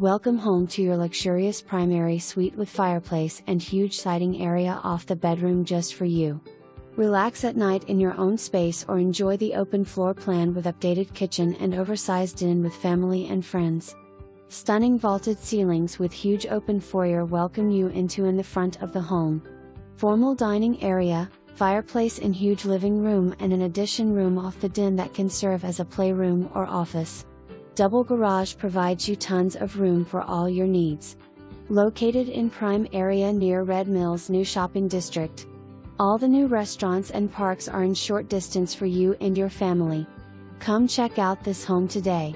Welcome home to your luxurious primary suite with fireplace and huge siding area off the bedroom just for you. Relax at night in your own space or enjoy the open floor plan with updated kitchen and oversized den with family and friends. Stunning vaulted ceilings with huge open foyer welcome you into in the front of the home. Formal dining area, fireplace in huge living room and an addition room off the den that can serve as a playroom or office. Double garage provides you tons of room for all your needs. Located in prime area near Red Mill's new shopping district. All the new restaurants and parks are in short distance for you and your family. Come check out this home today.